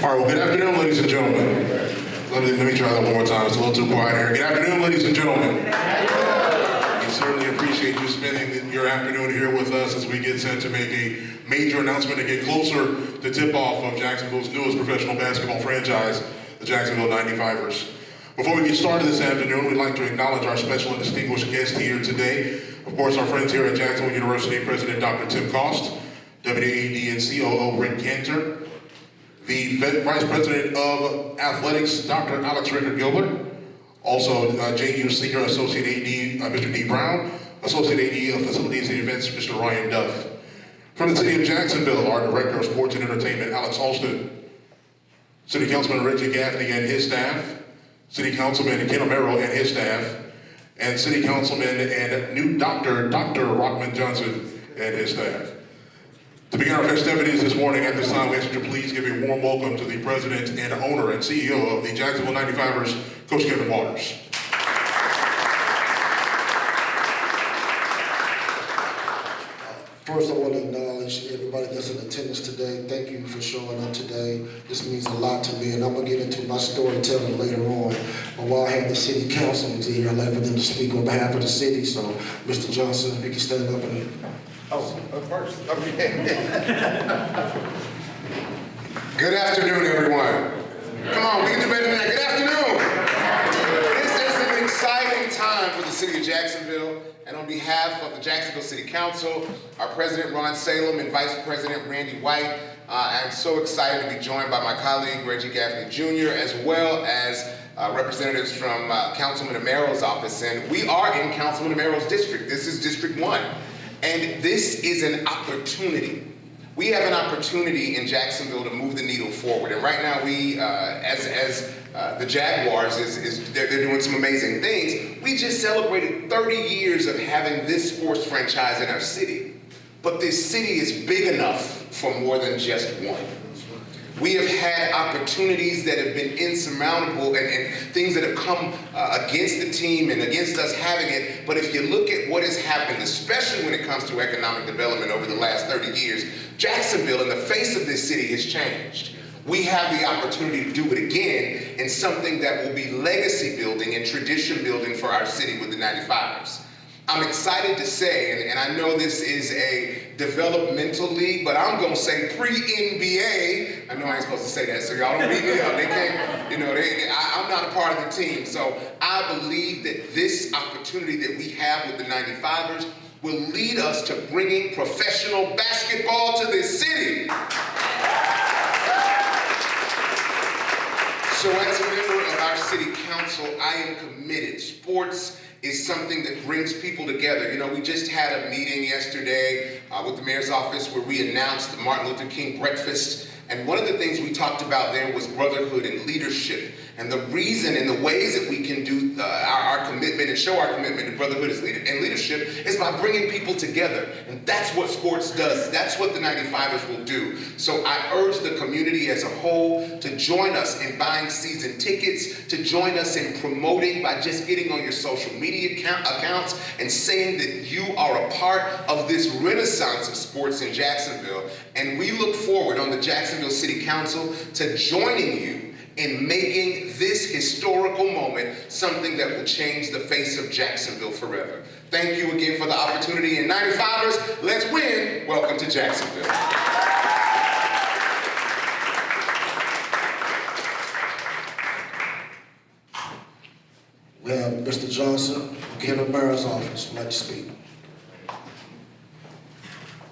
All right, well, good afternoon, ladies and gentlemen. Let me try that one more time. It's a little too quiet here. Good afternoon, ladies and gentlemen. We certainly appreciate you spending your afternoon here with us as we get set to make a major announcement and get closer to tip-off of Jacksonville's newest professional basketball franchise, the Jacksonville 95ers. Before we get started this afternoon, we'd like to acknowledge our special and distinguished guest here today. Of course, our friends here at Jacksonville University, President Dr. Tim Cost, Deputy AD and COO Rick Cantor, the Vice President of Athletics, Dr. Alex Rickard Gilbert, also JU Senior Associate AD, Mr. D. Brown, Associate AD of Facilities and Events, Mr. Ryan Duff. From the City of Jacksonville, our Director of Sports and Entertainment, Alex Alston, City Councilman Reggie Gaffney and his staff, City Councilman Ken Amaro and his staff, and City Councilman and new Dr. Rockman Johnson and his staff. To begin our festivities this morning, at this time, we ask you to please give a warm welcome to the President and owner and CEO of the Jacksonville 95ers, Coach Kevin Waters. First, I want to acknowledge everybody that's in attendance today. Thank you for showing up today. This means a lot to me, and I'm going to get into my storytelling later on. But while I have the city councilmen here, I'd like for them to speak on behalf of the city. So, Mr. Johnson, if you can stand up and... First. Okay. Good afternoon, everyone. Come on, we can do better than that. Good afternoon. This is an exciting time for the city of Jacksonville, and on behalf of the Jacksonville City Council, our President Ron Salem and Vice President Randy White, I'm so excited to be joined by my colleague Reggie Gaffney Jr., as well as representatives from Councilman Amaro's office. And we are in Councilman Amaro's district. This is District 1. And this is an opportunity. We have an opportunity in Jacksonville to move the needle forward. And right now we, as the Jaguars, they're doing some amazing things. We just celebrated 30 years of having this sports franchise in our city. But this city is big enough for more than just one. We have had opportunities that have been insurmountable and things that have come against the team and against us having it. But if you look at what has happened, especially when it comes to economic development over the last 30 years, Jacksonville, in the face of this city, has changed. We have the opportunity to do it again in something that will be legacy building and tradition building for our city with the 95ers. I'm excited to say, and I know this is a developmental league, but I'm going to say pre-NBA. I know I ain't supposed to say that, so y'all don't beat me up. They can't, I'm not a part of the team. So I believe that this opportunity that we have with the 95ers will lead us to bringing professional basketball to this city. So as a member of our city council, I am committed. Sports is something that brings people together. We just had a meeting yesterday with the mayor's office where we announced the Martin Luther King breakfast. And one of the things we talked about there was brotherhood and leadership. And the reason and the ways that we can do our commitment and show our commitment to brotherhood and leadership is by bringing people together. And that's what sports does. That's what the 95ers will do. So I urge the community as a whole to join us in buying season tickets, to join us in promoting by just getting on your social media accounts and saying that you are a part of this renaissance of sports in Jacksonville. And we look forward on the Jacksonville City Council to joining you in making this historical moment something that will change the face of Jacksonville forever. Thank you again for the opportunity. And 95ers, let's win. Welcome to Jacksonville. We have Mr. Johnson, Ken Amara's office. Would like to speak.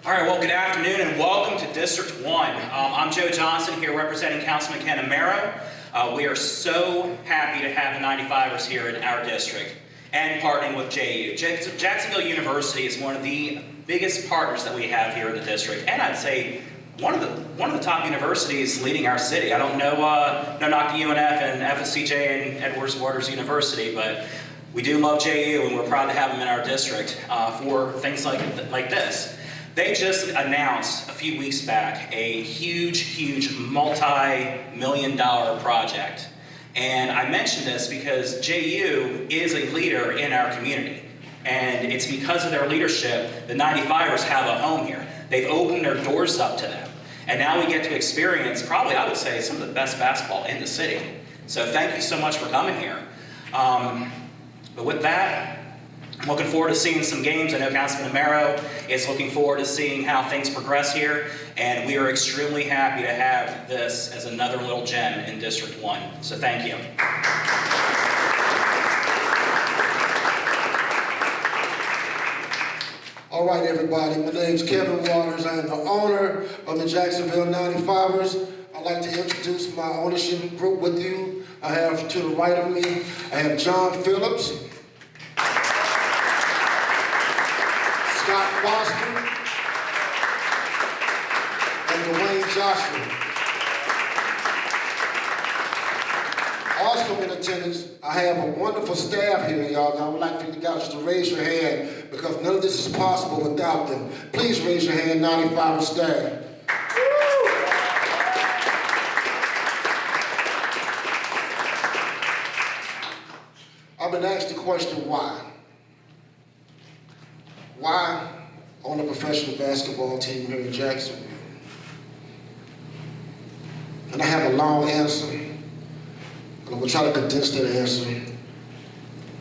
All right, well, good afternoon and welcome to District 1. I'm Joe Johnson here representing Councilman Ken Amaro. We are so happy to have the 95ers here in our district and partnering with JU. Jacksonville University is one of the biggest partners that we have here in the district, and I'd say one of the top universities leading our city. I don't know, no knock to UNF and FSCJ and Edwards Waters University, but we do love JU and we're proud to have them in our district for things like this. They just announced a few weeks back a huge multi-million-dollar project. And I mention this because JU is a leader in our community. And it's because of their leadership, the 95ers have a home here. They've opened their doors up to them. And now we get to experience probably, I would say, some of the best basketball in the city. So thank you so much for coming here. But with that, I'm looking forward to seeing some games. I know Councilman Amaro is looking forward to seeing how things progress here. And we are extremely happy to have this as another little gem in District 1. So thank you. All right, everybody, my name's Kevin Waters. I am the owner of the Jacksonville 95ers. I'd like to introduce my ownership group with you. I have to the right of me, I have John Phillips, Scott Foster, and Dwayne Joshua. Also in attendance, I have a wonderful staff here, y'all. I would like for you guys to raise your hand because none of this is possible without them. Please raise your hand, 95 staff. I've been asked the question, why? Why on a professional basketball team here in Jacksonville? And I have a long answer. And I'm going to try to condense that answer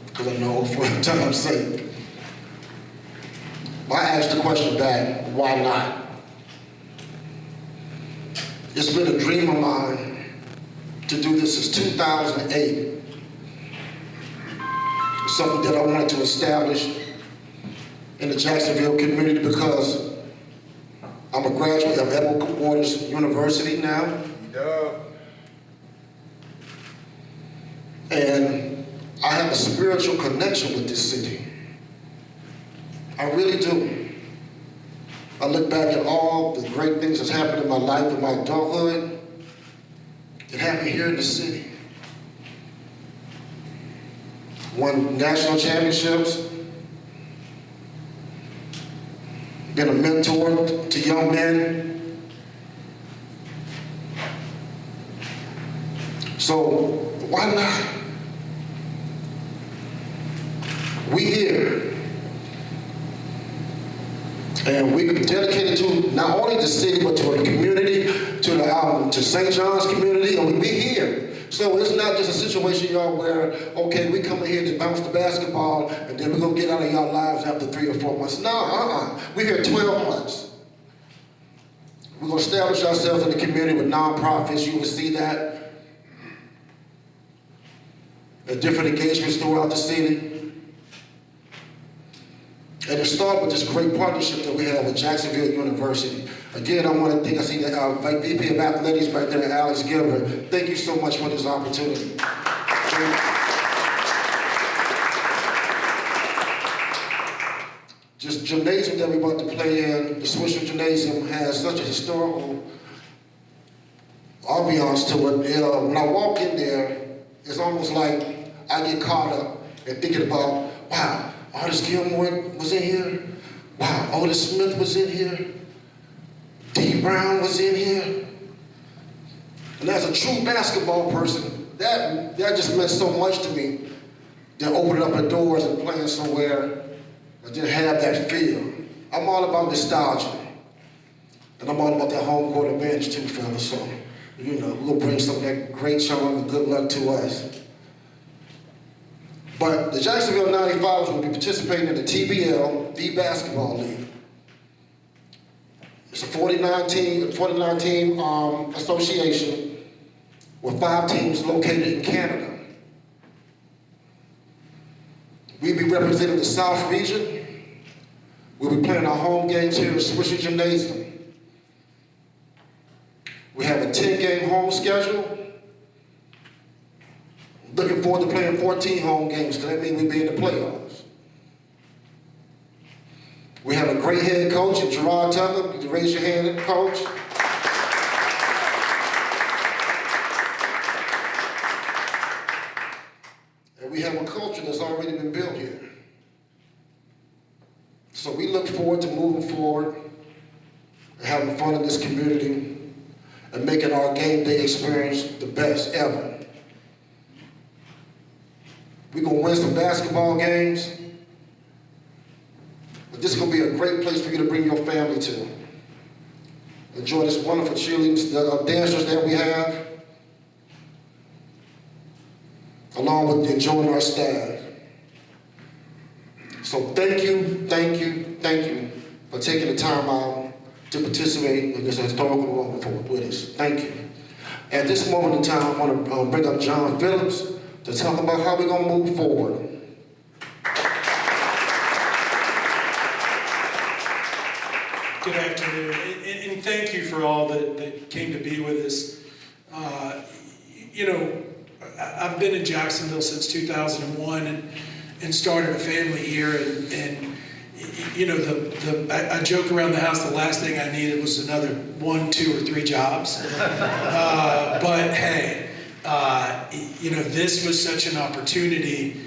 because I know for time's sake. But I asked the question back, why not? It's been a dream of mine to do this since 2008. It's something that I wanted to establish in the Jacksonville community because I'm a graduate of Edward Waters University now. And I have a spiritual connection with this city. I really do. I look back at all the great things that's happened in my life, in my adulthood. It happened here in the city. Won national championships. Been a mentor to young men. So why not? We here, and we dedicated to not only the city but to the community, to St. John's community, and we here. So it's not just a situation, y'all, where okay, we come in here to bounce the basketball and then we're gonna get out of y'all lives after 3 or 4 months. No, we're here 12 months. We're gonna establish ourselves in the community with nonprofits. You will see that at different engagements throughout the city. And it started with this great partnership that we have with Jacksonville University. Again, I want to thank, I see the VP of Athletics right there, Alex Gilbert. Thank you so much for this opportunity. Just gymnasium that we're about to play in, the Swisher Gymnasium has such a historical ambiance to it. When I walk in there, it's almost like I get caught up in thinking about, wow, Artis Gilmore was in here. Wow, Otis Smith was in here. D. Brown was in here. And as a true basketball person, that just meant so much to me. Than opening up the doors and playing somewhere and then have that feel. I'm all about nostalgia. And I'm all about that home court advantage too, fellas. So, you know, we'll bring some of that great charm and good luck to us. But the Jacksonville 95ers will be participating in the TBL, the Basketball League. It's a 49-team association with 5 teams located in Canada. We'll be representing the South region. We'll be playing our home games here at Swisher Gymnasium. We have a 10-game home schedule. Looking forward to playing 14 home games because that means we'll be in the playoffs. We have a great head coach, Gerard Tucker. You raise your hand, coach. And we have a culture that's already been built here. So we look forward to moving forward and having fun in this community and making our game day experience the best ever. We're going to win some basketball games. But this is going to be a great place for you to bring your family to. enjoy this wonderful cheerleaders, the dancers that we have, along with enjoying our staff. So thank you for taking the time out to participate in this historical moment with us. Thank you. At this moment in time, I want to bring up John Phillips to talk about how we're going to move forward. Good afternoon, and thank you for all that came to be with us. You know, I've been in Jacksonville since 2001 and started a family here, and you know, I joke around the house, the last thing I needed was another 1, 2, or 3 jobs. But hey, you know, this was such an opportunity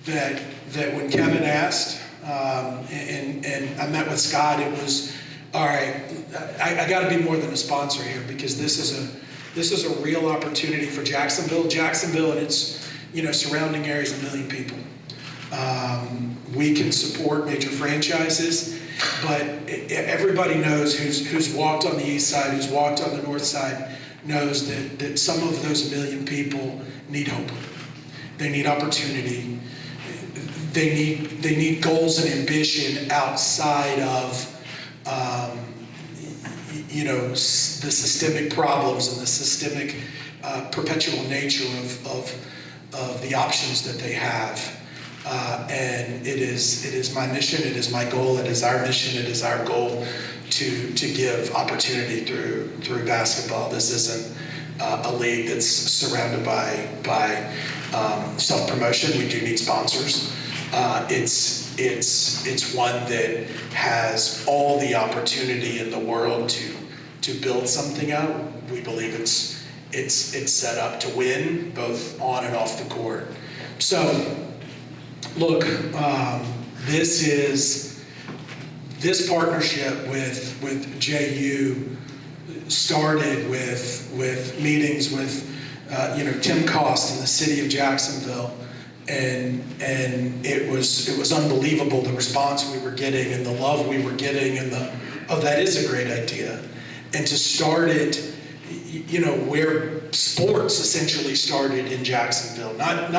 that when Kevin asked, and I met with Scott, it was, all right, I got to be more than a sponsor here, because this is a real opportunity for Jacksonville. Jacksonville and its, you know, surrounding areas, 1 million people. We can support major franchises, but everybody knows who's walked on the east side, who's walked on the north side, knows that some of those 1 million people need hope. They need opportunity. They need goals and ambition outside of you know, the systemic problems and the systemic perpetual nature of the options that they have. And it is my mission, it is my goal, it is our mission, it is our goal to give opportunity through basketball. This isn't a league that's surrounded by self-promotion. We do need sponsors. It's one that has all the opportunity in the world to build something out. We believe it's set up to win both on and off the court. So, look, this partnership with JU started with meetings with you know, Tim Cost in the city of Jacksonville, and it was unbelievable, the response we were getting and the love we were getting, and oh, that is a great idea. And to start it, you know, where sports essentially started in Jacksonville. Not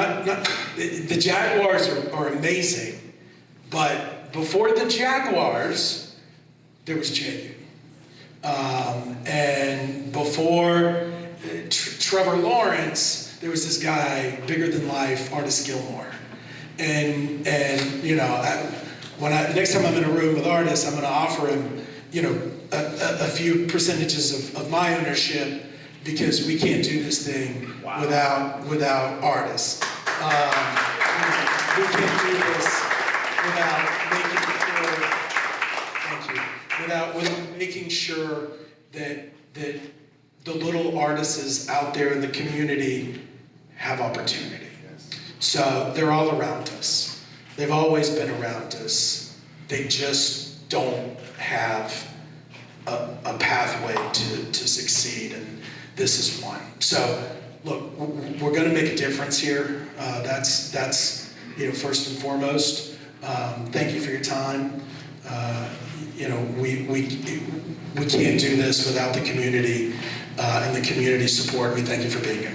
the Jaguars are amazing, but before the Jaguars, there was JU. And before Trevor Lawrence, there was this guy, bigger than life, Artis Gilmore. And you know, next time I'm in a room with Artis, I'm going to offer him, you know, a few percentages of my ownership, because we can't do this thing without Artis. We can't do this without making sure that the little artists out there in the community have opportunity. So they're all around us. They've always been around us. They just don't have a pathway to succeed, and this is one. So look, we're going to make a difference here. That's you know, first and foremost. Thank you for your time. You know, we can't do this without the community and the community support. We thank you for being here.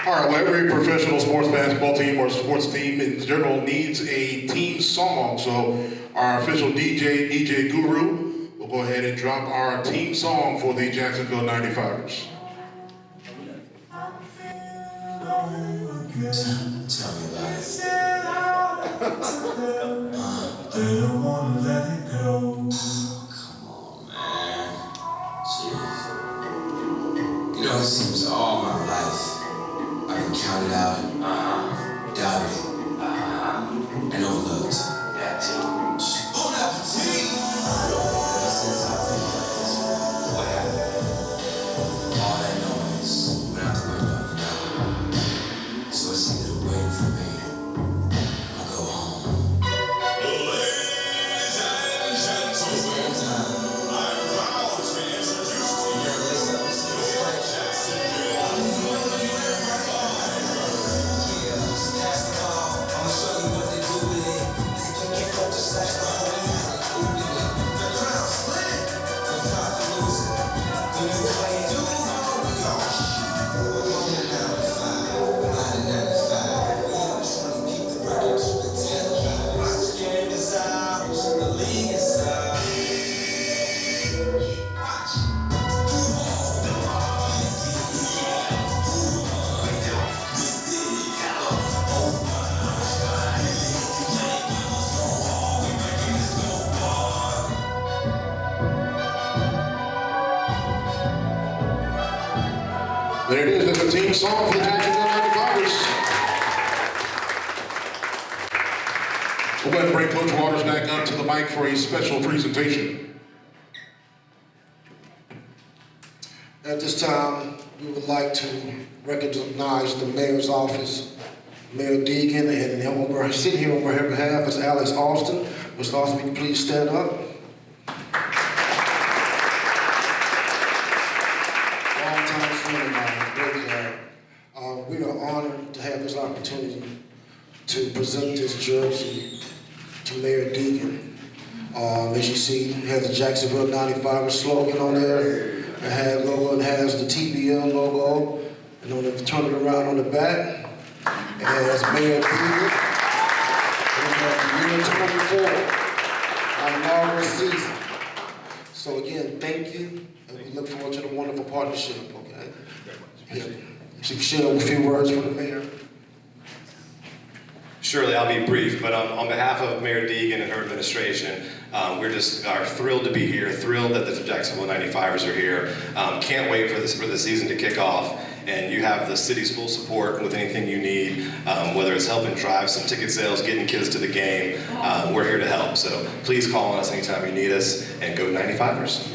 All right, well, every professional sports basketball team or sports team in general needs a team song. So our official DJ Guru, will go ahead and drop our team song for the Jacksonville 95ers. Tell me about it. They don't want to let it go. Come on, man. Jeez. You know, it seems all my life I've been counted out, doubted, and overlooked. Hold up, team! Ever since I picked up this one, what happened? All that noise went out the window, you know? So it's either waiting for me or go home. Ladies and gentlemen, it's damn time. I'm proud to introduce to you Jacksonville. Yeah, just pass the ball. I'ma show you what they do with it. There it is, that's a team song for the Jacksonville 95ers. We'll go ahead and bring Coach Waters back up to the mic for a special presentation. At this time, we would like to recognize the mayor's office, Mayor Deegan, and we're sitting here on her behalf is Alex Austin. Mr. Austin, will you please stand up? Long-time friend of mine, great guy. We are honored to have this opportunity to present this jersey to Mayor Deegan. As you see, it has the Jacksonville 95 slogan on there. It has the TBL logo, and on the turn it around on the back, it has Mayor Deegan. It has year 24, our inaugural season. So again, thank you, and we look forward to the wonderful partnership. Okay. Yeah. So share a few words for the mayor. Surely, I'll be brief, but on behalf of Mayor Deegan and her administration, we're just thrilled to be here, thrilled that the Jacksonville 95ers are here. Can't wait for the season to kick off, and you have the city's full support with anything you need, whether it's helping drive some ticket sales, getting kids to the game. We're here to help, so please call on us anytime you need us, and go 95ers.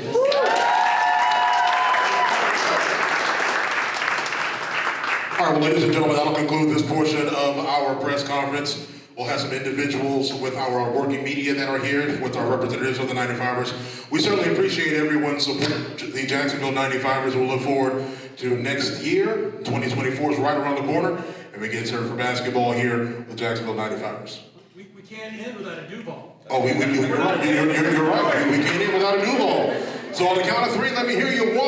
All right, well, ladies and gentlemen, that'll conclude this portion of our press conference. We'll have some individuals with our working media that are here, with our representatives of the 95ers. We certainly appreciate everyone's support. The Jacksonville 95ers will look forward to next year. 2024 is right around the corner, and we get started for basketball here with the Jacksonville 95ers. We can't end without a Duval. Oh, you're right. You're right. We can't end without a Duval. So on the count of three, let me hear you. 1,